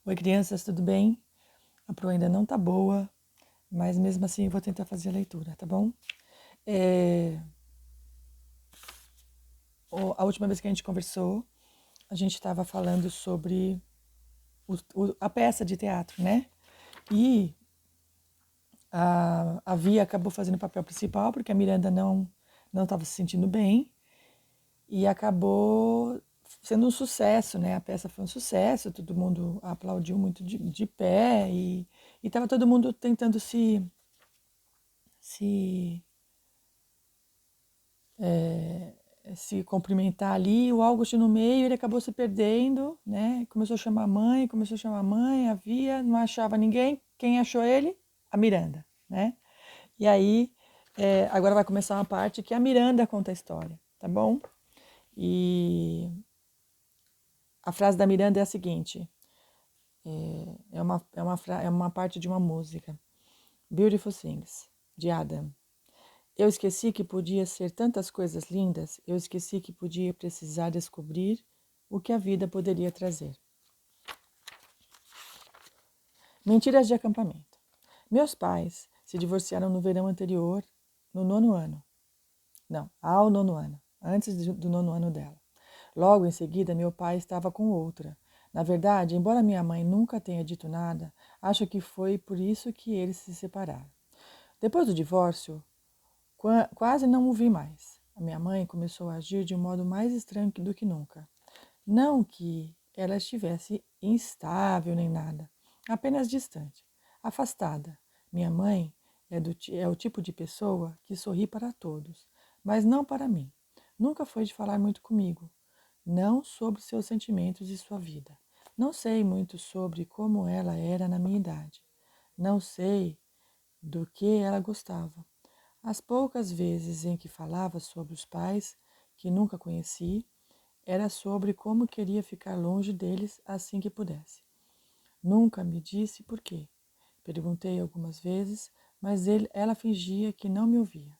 Oi, crianças, tudo bem? A pro ainda não tá boa, mas mesmo assim eu vou tentar fazer a leitura, tá bom? É, a última vez que a gente conversou, a gente estava falando sobre a peça de teatro, né? E a Via acabou fazendo o papel principal, porque a Miranda não estava se sentindo bem, e acabou sendo um sucesso, né? A peça foi um sucesso, todo mundo aplaudiu muito de pé, e estava todo mundo tentando se se cumprimentar ali, o August no meio, ele acabou se perdendo, né? Começou a chamar a mãe, havia, não achava ninguém. Quem achou ele? A Miranda, né? E aí, agora vai começar uma parte que a Miranda conta a história, tá bom? E a frase da Miranda é a seguinte: é uma parte de uma música, Beautiful Things, de Adam. Eu esqueci que podia ser tantas coisas lindas, eu esqueci que podia precisar descobrir o que a vida poderia trazer. Mentiras de acampamento. Meus pais se divorciaram no verão anterior, no nono ano. Não, ao nono ano, antes do nono ano dela. Logo em seguida, meu pai estava com outra. Na verdade, embora minha mãe nunca tenha dito nada, acho que foi por isso que eles se separaram. Depois do divórcio, quase não o vi mais. A minha mãe começou a agir de um modo mais estranho do que nunca. Não que ela estivesse instável nem nada, apenas distante, afastada. Minha mãe é o tipo de pessoa que sorri para todos, mas não para mim. Nunca foi de falar muito comigo, não sobre seus sentimentos e sua vida. Não sei muito sobre como ela era na minha idade. Não sei do que ela gostava. As poucas vezes em que falava sobre os pais que nunca conheci, era sobre como queria ficar longe deles assim que pudesse. Nunca me disse por quê. Perguntei algumas vezes, mas ela fingia que não me ouvia.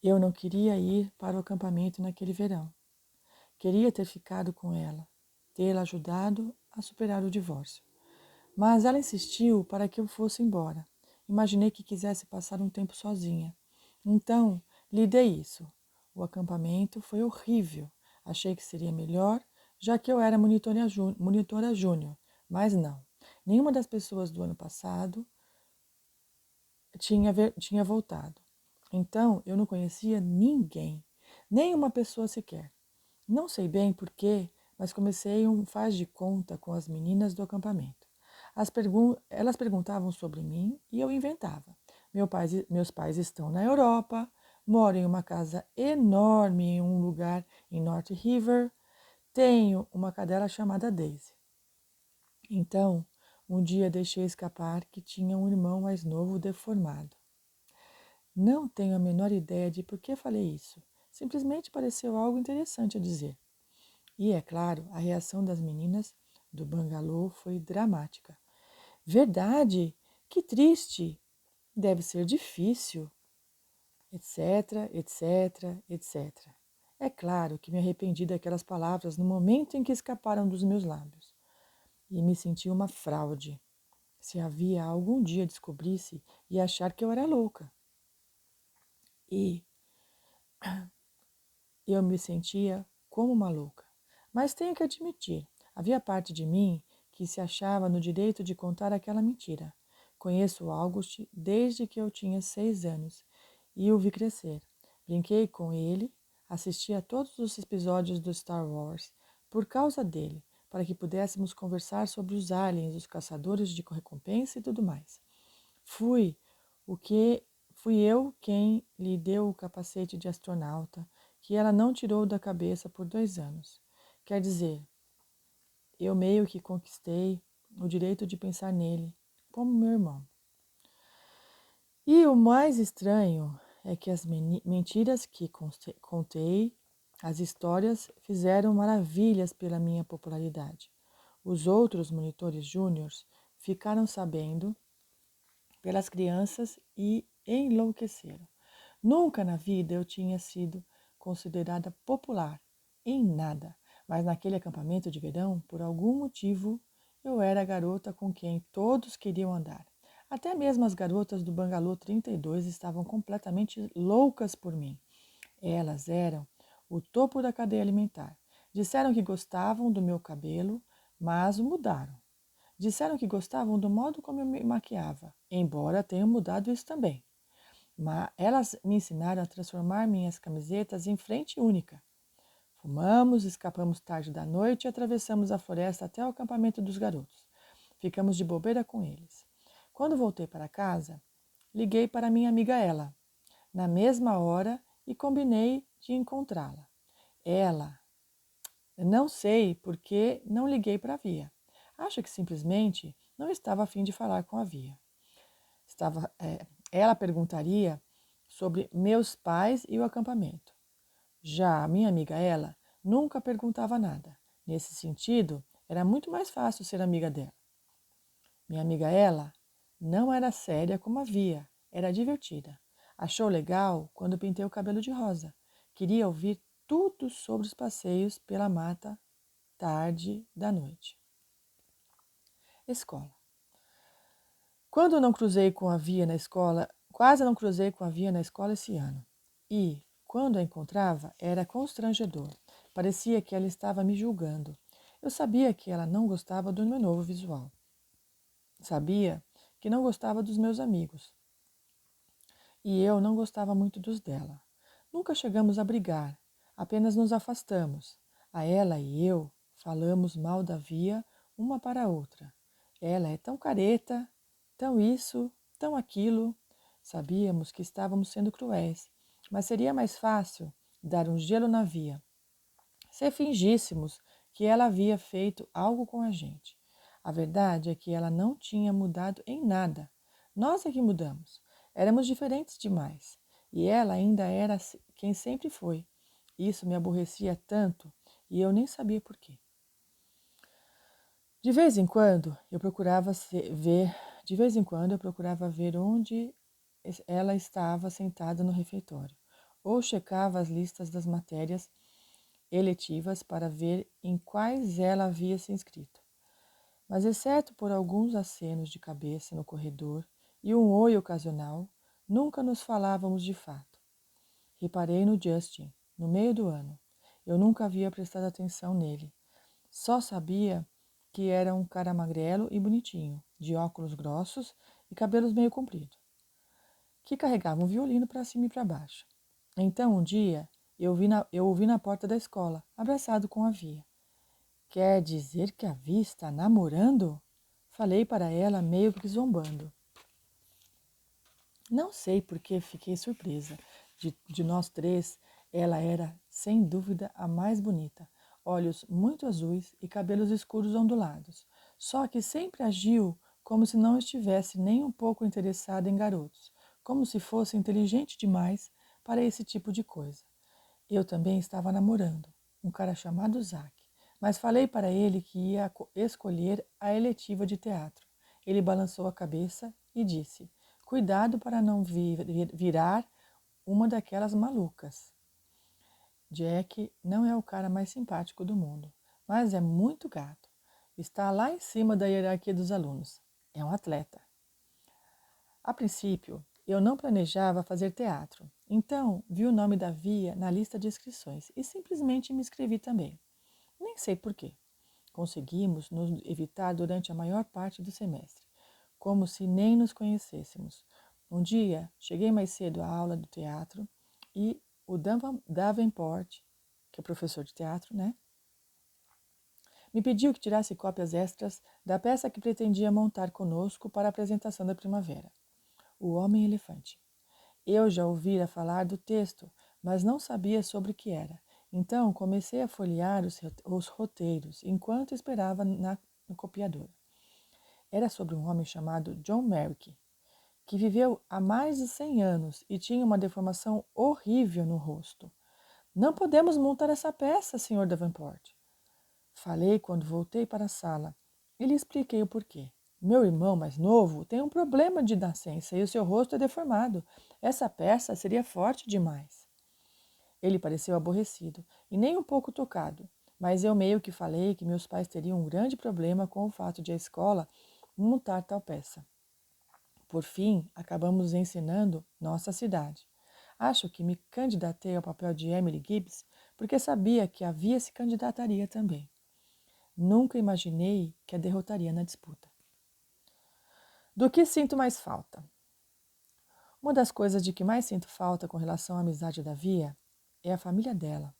Eu não queria ir para o acampamento naquele verão. Queria ter ficado com ela, tê-la ajudado a superar o divórcio. Mas ela insistiu para que eu fosse embora. Imaginei que quisesse passar um tempo sozinha. Então, lhe dei isso. O acampamento foi horrível. Achei que seria melhor, já que eu era monitora júnior. Mas não. Nenhuma das pessoas do ano passado tinha voltado. Então, eu não conhecia ninguém, nem uma pessoa sequer. Não sei bem porquê, mas comecei um faz de conta com as meninas do acampamento. Elas perguntavam sobre mim e eu inventava. Meus pais estão na Europa, moro em uma casa enorme em um lugar em North River, tenho uma cadela chamada Daisy. Então, um dia deixei escapar que tinha um irmão mais novo deformado. Não tenho a menor ideia de por que falei isso. Simplesmente pareceu algo interessante a dizer. E, é claro, a reação das meninas do bangalô foi dramática. Verdade? Que triste! Deve ser difícil, etc, etc, etc. É claro que me arrependi daquelas palavras no momento em que escaparam dos meus lábios. E me senti uma fraude. Se havia algum dia descobrisse, ia achar que eu era louca. E eu me sentia como uma louca. Mas tenho que admitir, havia parte de mim que se achava no direito de contar aquela mentira. Conheço o August desde que eu tinha 6 anos e o vi crescer. Brinquei com ele, assisti a todos os episódios do Star Wars por causa dele, para que pudéssemos conversar sobre os aliens, os caçadores de recompensa e tudo mais. Fui o que fui eu quem lhe deu o capacete de astronauta, que ela não tirou da cabeça por 2 anos. Quer dizer, eu meio que conquistei o direito de pensar nele, como meu irmão. E o mais estranho é que as mentiras que contei, as histórias, fizeram maravilhas pela minha popularidade. Os outros monitores júniores ficaram sabendo pelas crianças e enlouqueceram. Nunca na vida eu tinha sido considerada popular, em nada. Mas naquele acampamento de verão, por algum motivo, eu era a garota com quem todos queriam andar. Até mesmo as garotas do Bangalô 32 estavam completamente loucas por mim. Elas eram o topo da cadeia alimentar. Disseram que gostavam do meu cabelo, mas o mudaram. Disseram que gostavam do modo como eu me maquiava, embora tenham mudado isso também. Mas elas me ensinaram a transformar minhas camisetas em frente única. Fumamos, escapamos tarde da noite e atravessamos a floresta até o acampamento dos garotos. Ficamos de bobeira com eles. Quando voltei para casa, liguei para minha amiga Ela, na mesma hora, e combinei de encontrá-la. Ela, não sei por que não liguei para a Via. Acho que simplesmente não estava a fim de falar com a Via. Ela perguntaria sobre meus pais e o acampamento. Já a minha amiga Ela nunca perguntava nada. Nesse sentido, era muito mais fácil ser amiga dela. Minha amiga Ela não era séria como a Via, era divertida. Achou legal quando pintei o cabelo de rosa. Queria ouvir tudo sobre os passeios pela mata tarde da noite. Escola. Quase não cruzei com a Via na escola esse ano. E, quando a encontrava, era constrangedor. Parecia que ela estava me julgando. Eu sabia que ela não gostava do meu novo visual. Sabia que não gostava dos meus amigos. E eu não gostava muito dos dela. Nunca chegamos a brigar, apenas nos afastamos. A ela e eu falamos mal da Via uma para a outra. Ela é tão careta, tão isso, tão aquilo. Sabíamos que estávamos sendo cruéis, mas seria mais fácil dar um gelo na Via se fingíssemos que ela havia feito algo com a gente. A verdade é que ela não tinha mudado em nada. Nós é que mudamos. Éramos diferentes demais. E ela ainda era quem sempre foi. Isso me aborrecia tanto e eu nem sabia por quê. De vez em quando eu procurava ver onde ela estava sentada no refeitório, ou checava as listas das matérias eletivas para ver em quais ela havia se inscrito. Mas, exceto por alguns acenos de cabeça no corredor e um oi ocasional, nunca nos falávamos de fato. Reparei no Justin, no meio do ano. Eu nunca havia prestado atenção nele. Só sabia que era um cara magrelo e bonitinho, de óculos grossos e cabelos meio compridos, que carregava um violino para cima e para baixo. Então, um dia, eu o vi na porta da escola, abraçado com a Via. Quer dizer que a Via está namorando? Falei para ela, meio que zombando. Não sei por que fiquei surpresa. De nós três, ela era, sem dúvida, a mais bonita. Olhos muito azuis e cabelos escuros ondulados. Só que sempre agiu como se não estivesse nem um pouco interessada em garotos, como se fosse inteligente demais para esse tipo de coisa. Eu também estava namorando um cara chamado Zack, mas falei para ele que ia escolher a eletiva de teatro. Ele balançou a cabeça e disse: cuidado para não virar uma daquelas malucas. Jack não é o cara mais simpático do mundo, mas é muito gato. Está lá em cima da hierarquia dos alunos. É um atleta. A princípio, eu não planejava fazer teatro, então vi o nome da Via na lista de inscrições e simplesmente me inscrevi também. Nem sei por quê. Conseguimos nos evitar durante a maior parte do semestre, como se nem nos conhecêssemos. Um dia, cheguei mais cedo à aula do teatro e o Davenport, que é professor de teatro, né, me pediu que tirasse cópias extras da peça que pretendia montar conosco para a apresentação da primavera. O Homem-Elefante. Eu já ouvira falar do texto, mas não sabia sobre o que era. Então comecei a folhear os roteiros enquanto esperava no copiador. Era sobre um homem chamado John Merrick, que viveu há mais de 100 anos e tinha uma deformação horrível no rosto. Não podemos montar essa peça, Sr. Davenport. Falei quando voltei para a sala e lhe expliquei o porquê. Meu irmão mais novo tem um problema de nascença e o seu rosto é deformado. Essa peça seria forte demais. Ele pareceu aborrecido e nem um pouco tocado. mas eu meio que falei que meus pais teriam um grande problema com o fato de a escola montar tal peça. Por fim, acabamos ensinando nossa cidade. Acho que me candidatei ao papel de Emily Gibbs porque sabia que havia se candidataria também. Nunca imaginei que a derrotaria na disputa. Do que sinto mais falta? Uma das coisas de que mais sinto falta com relação à amizade da Via é a família dela.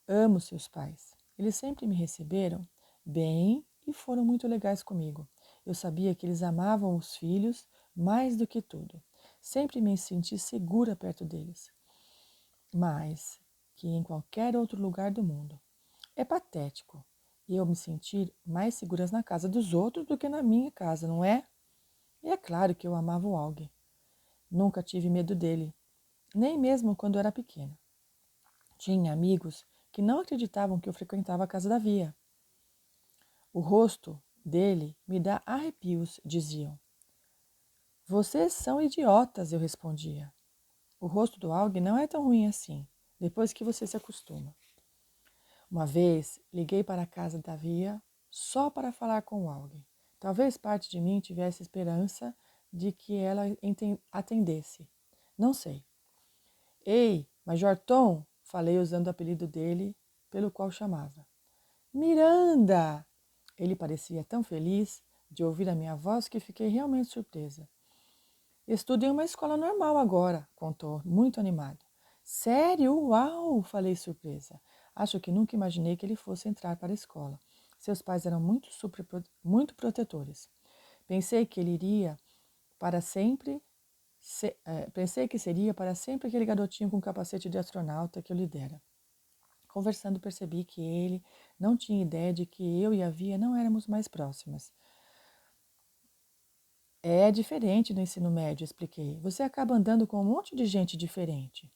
Amo seus pais. Eles sempre me receberam bem e foram muito legais comigo. Eu sabia que eles amavam os filhos mais do que tudo. Sempre me senti segura perto deles, mais que em qualquer outro lugar do mundo. É patético eu me sentir mais segura na casa dos outros do que na minha casa, não é? E é claro que eu amava o Algue. Nunca tive medo dele, nem mesmo quando era pequena. Tinha amigos que não acreditavam que eu frequentava a casa da Via. O rosto dele me dá arrepios, diziam. Vocês são idiotas, eu respondia. O rosto do Algue não é tão ruim assim, depois que você se acostuma. Uma vez liguei para a casa da Via só para falar com o Algue. Talvez parte de mim tivesse esperança de que ela atendesse. Não sei. Ei, Major Tom, falei usando o apelido dele, pelo qual chamava. Miranda! Ele parecia tão feliz de ouvir a minha voz que fiquei realmente surpresa. Estudo em uma escola normal agora, contou, muito animado. Sério? Uau! Falei surpresa. Acho que nunca imaginei que ele fosse entrar para a escola. Seus pais eram muito protetores. Pensei que ele iria para sempre. Pensei que seria para sempre aquele garotinho com capacete de astronauta que eu lhe dera. Conversando, percebi que ele não tinha ideia de que eu e a Via não éramos mais próximas. É diferente no ensino médio, expliquei. Você acaba andando com um monte de gente diferente.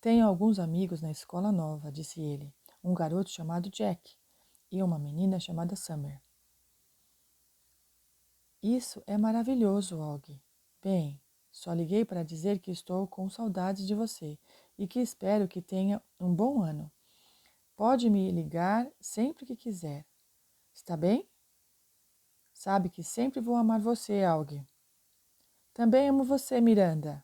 Tenho alguns amigos na escola nova, disse ele. Um garoto chamado Jack e uma menina chamada Summer. Isso é maravilhoso, Og. Bem, só liguei para dizer que estou com saudades de você e que espero que tenha um bom ano. Pode me ligar sempre que quiser. Está bem? Sabe que sempre vou amar você, Og. Também amo você, Miranda.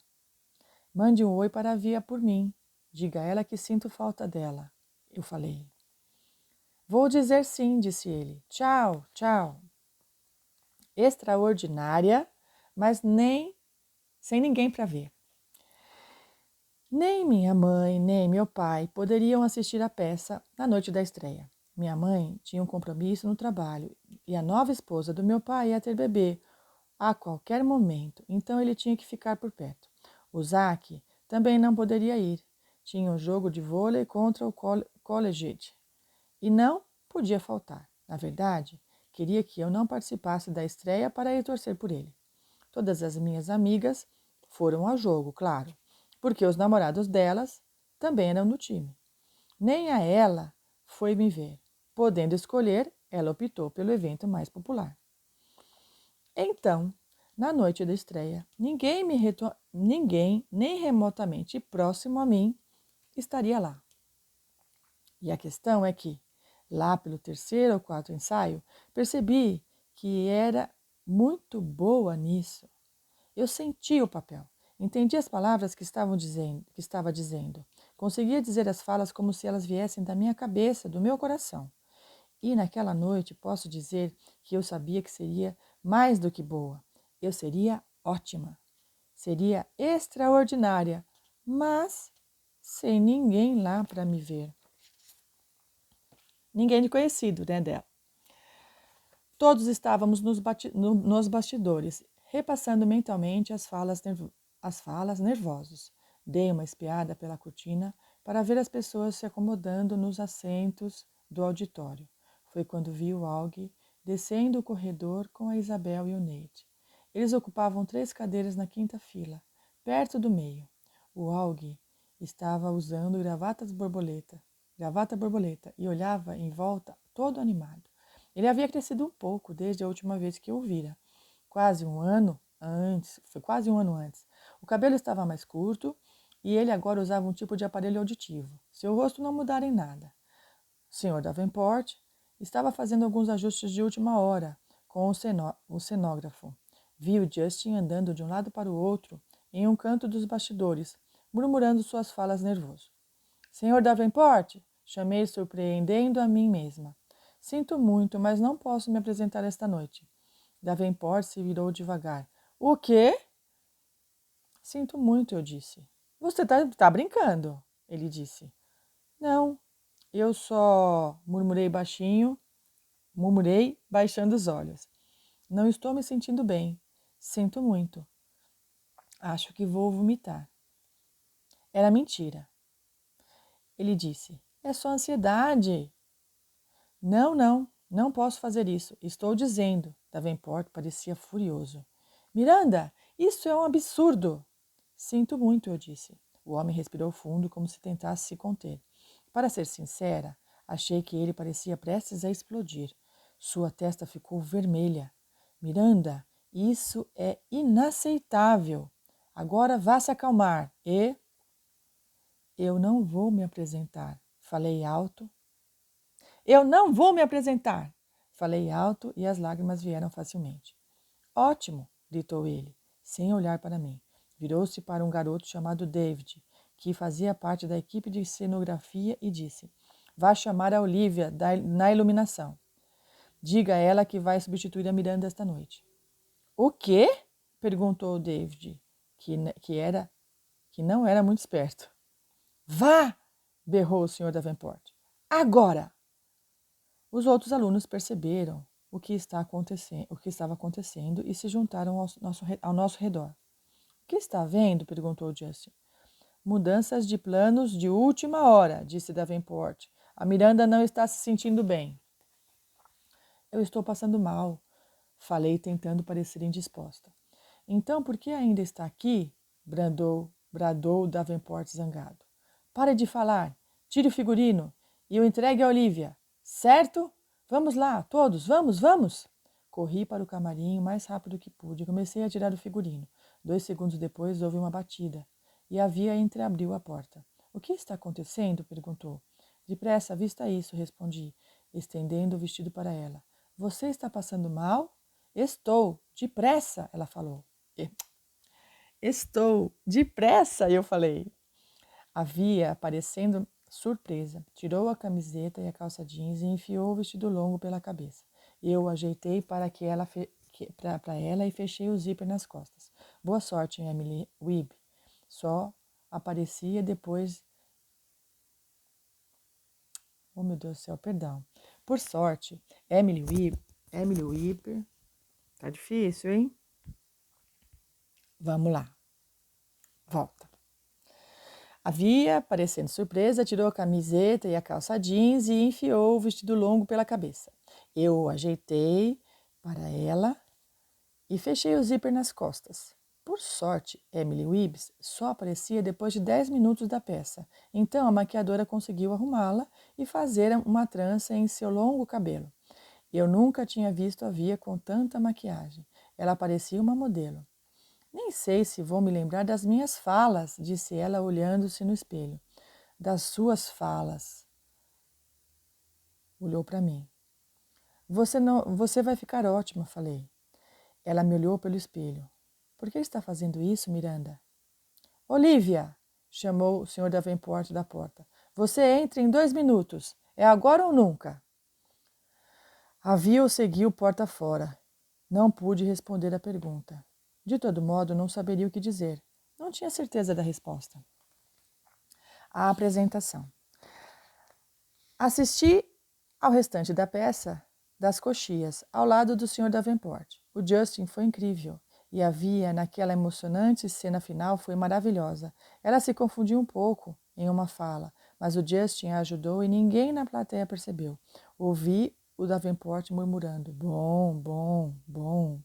Mande um oi para a Via por mim. Diga a ela que sinto falta dela. Eu falei. Vou dizer sim, disse ele. Tchau, tchau. Extraordinária, mas nem sem ninguém para ver. Nem minha mãe, nem meu pai poderiam assistir à peça na noite da estreia. Minha mãe tinha um compromisso no trabalho e a nova esposa do meu pai ia ter bebê a qualquer momento, então ele tinha que ficar por perto. O Zac também não poderia ir. Tinha um jogo de vôlei contra o Collegiate e não podia faltar. Na verdade, queria que eu não participasse da estreia para ir torcer por ele. Todas as minhas amigas foram ao jogo, claro, porque os namorados delas também eram do time. Nem a ela foi me ver. Podendo escolher, ela optou pelo evento mais popular. Então, na noite da estreia, ninguém, nem remotamente próximo a mim, estaria lá. E a questão é que, lá pelo terceiro ou quarto ensaio, percebi que era muito boa nisso. Eu senti o papel, entendi as palavras que estava dizendo, conseguia dizer as falas como se elas viessem da minha cabeça, do meu coração. E naquela noite posso dizer que eu sabia que seria mais do que boa. Eu seria ótima, seria extraordinária, mas sem ninguém lá para me ver. Ninguém de conhecido, né, dela. Todos estávamos nos bastidores, repassando mentalmente as falas nervosos. Dei uma espiada pela cortina para ver as pessoas se acomodando nos assentos do auditório. Foi quando vi o Algue descendo o corredor com a Isabel e o Nate. Eles ocupavam 3 cadeiras na quinta fila, perto do meio. O Algue estava usando gravata borboleta e olhava em volta todo animado. Ele havia crescido um pouco desde a última vez que eu o vira. Foi quase um ano antes. O cabelo estava mais curto e ele agora usava um tipo de aparelho auditivo. Seu rosto não mudara em nada. Sr. Davenport estava fazendo alguns ajustes de última hora com o cenógrafo. Viu Justin andando de um lado para o outro em um canto dos bastidores, murmurando suas falas nervoso. Sr. Davenport, chamei, surpreendendo a mim mesma. Sinto muito, mas não posso me apresentar esta noite. Davenport se virou devagar. O quê? Sinto muito, eu disse. Você tá brincando, ele disse. Não, eu só murmurei baixinho, murmurei, baixando os olhos. Não estou me sentindo bem. Sinto muito. Acho que vou vomitar. Era mentira. Ele disse: É só ansiedade. Não posso fazer isso. Estou dizendo. Davenport parecia furioso. Miranda, isso é um absurdo. Sinto muito, eu disse. O homem respirou fundo, como se tentasse se conter. Para ser sincera, achei que ele parecia prestes a explodir. Sua testa ficou vermelha. Miranda, isso é inaceitável. Agora vá se acalmar e... Eu não vou me apresentar, falei alto. Eu não vou me apresentar, falei alto e as lágrimas vieram facilmente. Ótimo, gritou ele, sem olhar para mim. Virou-se para um garoto chamado David, que fazia parte da equipe de cenografia, e disse: Vá chamar a Olivia na iluminação. Diga a ela que vai substituir a Miranda esta noite. O quê? Perguntou David, que não era muito esperto. Vá! Berrou o Sr. Davenport. Agora! Os outros alunos perceberam o que estava acontecendo e se juntaram ao nosso redor. O que está vendo? Perguntou Justin. Mudanças de planos de última hora, disse Davenport. A Miranda não está se sentindo bem. Eu estou passando mal, falei, tentando parecer indisposta. Então, por que ainda está aqui? Bradou Davenport zangado. Pare de falar, tire o figurino e o entregue a Olivia. Certo? Vamos lá, todos, vamos! Corri para o camarim o mais rápido que pude e comecei a tirar o figurino. 2 segundos depois houve uma batida e a Via entreabriu a porta. O que está acontecendo? Perguntou. Depressa, vista isso, respondi, estendendo o vestido para ela. Você está passando mal? Estou, depressa, ela falou. Estou, depressa, eu falei. A Via, parecendo surpresa, tirou a camiseta e a calça jeans e enfiou o vestido longo pela cabeça. Eu o ajeitei para ela e fechei o zíper nas costas. Boa sorte, Emily Webb. Só aparecia depois... Oh, meu Deus do céu, perdão. Por sorte, Emily Webb... Tá difícil, hein? Vamos lá. Volta. A Via, parecendo surpresa, tirou a camiseta e a calça jeans e enfiou o vestido longo pela cabeça. Eu o ajeitei para ela e fechei o zíper nas costas. Por sorte, Emily Wibbs só aparecia depois de 10 minutos da peça, então a maquiadora conseguiu arrumá-la e fazer uma trança em seu longo cabelo. Eu nunca tinha visto a Via com tanta maquiagem. Ela parecia uma modelo. Nem sei se vou me lembrar das minhas falas, disse ela, olhando-se no espelho. Das suas falas. Olhou para mim. Você vai ficar ótima, falei. Ela me olhou pelo espelho. Por que está fazendo isso, Miranda? Olivia, chamou o Sr. Davenport da porta. Você entra em 2 minutos. É agora ou nunca? A Via o seguiu porta fora. Não pude responder a pergunta. De todo modo, não saberia o que dizer. Não tinha certeza da resposta. A apresentação. Assisti ao restante da peça das coxias, ao lado do Sr. Davenport. O Justin foi incrível. E a Via, naquela emocionante cena final, foi maravilhosa. Ela se confundiu um pouco em uma fala, mas o Justin a ajudou e ninguém na plateia percebeu. Ouvi o Davenport murmurando, bom.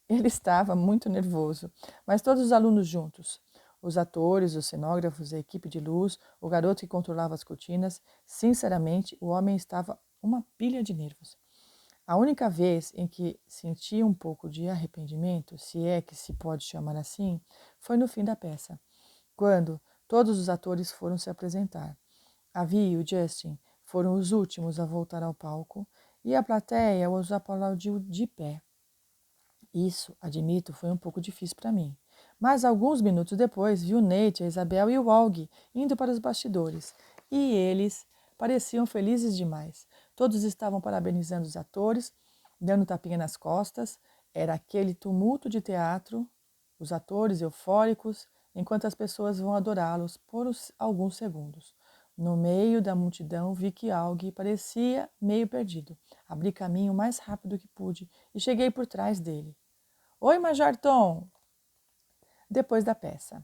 Ele estava muito nervoso, mas todos os alunos juntos, os atores, os cenógrafos, a equipe de luz, o garoto que controlava as cortinas, sinceramente, o homem estava uma pilha de nervos. A única vez em que senti um pouco de arrependimento, se é que se pode chamar assim, foi no fim da peça, quando todos os atores foram se apresentar. A Vi e o Justin Foram os últimos a voltar ao palco e a plateia os aplaudiu de pé. Isso, admito, foi um pouco difícil para mim. Mas alguns minutos depois vi o Nate, a Isabel e o Alg indo para os bastidores. E eles pareciam felizes demais. Todos estavam parabenizando os atores, dando tapinha nas costas. Era aquele tumulto de teatro, os atores eufóricos, enquanto as pessoas vão adorá-los por alguns segundos. No meio da multidão vi que Alg parecia meio perdido. Abri caminho o mais rápido que pude e cheguei por trás dele. Oi, Major Tom! Depois da peça.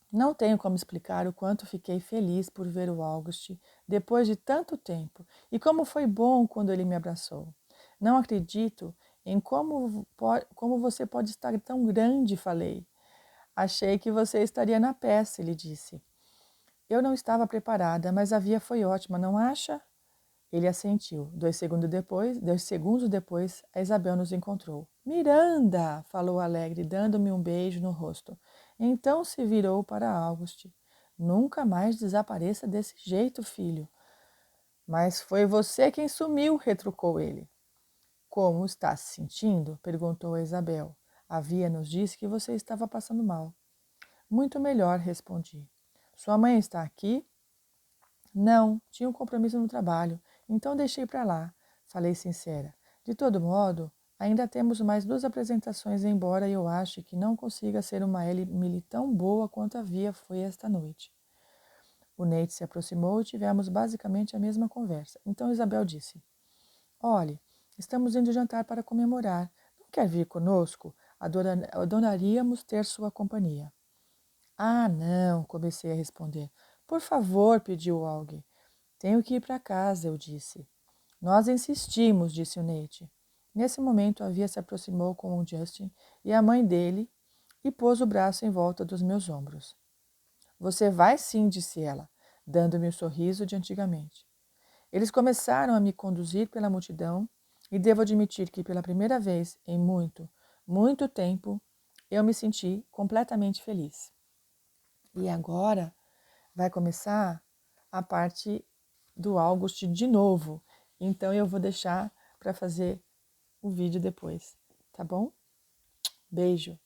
Não tenho como explicar o quanto fiquei feliz por ver o August depois de tanto tempo e como foi bom quando ele me abraçou. Não acredito em como você pode estar tão grande, falei. Achei que você estaria na peça, ele disse. Eu não estava preparada, mas a via foi ótima, não acha? Ele assentiu. 2 segundos depois, a Isabel nos encontrou. Miranda! Falou alegre, dando-me um beijo no rosto. Então se virou para August. Nunca mais desapareça desse jeito, filho. Mas foi você quem sumiu, retrucou ele. Como está se sentindo? Perguntou a Isabel. A Via nos disse que você estava passando mal. Muito melhor, respondi. Sua mãe está aqui? Não, tinha um compromisso no trabalho, então deixei para lá, falei sincera. De todo modo, ainda temos mais 2 apresentações, embora eu ache que não consiga ser uma Emily tão boa quanto a Via foi esta noite. O Nate se aproximou e tivemos basicamente a mesma conversa. Então Isabel disse, olhe, estamos indo jantar para comemorar. Não quer vir conosco? Adoraríamos ter sua companhia. Ah, não, comecei a responder. Por favor, pediu Alg. Tenho que ir para casa, eu disse. Nós insistimos, disse o Nate. Nesse momento, a Via se aproximou com o Justin e a mãe dele e pôs o braço em volta dos meus ombros. Você vai sim, disse ela, dando-me o sorriso de antigamente. Eles começaram a me conduzir pela multidão e devo admitir que pela primeira vez em muito, muito tempo, eu me senti completamente feliz. E agora vai começar a parte do August de novo. Então eu vou deixar para fazer o vídeo depois, tá bom? Beijo!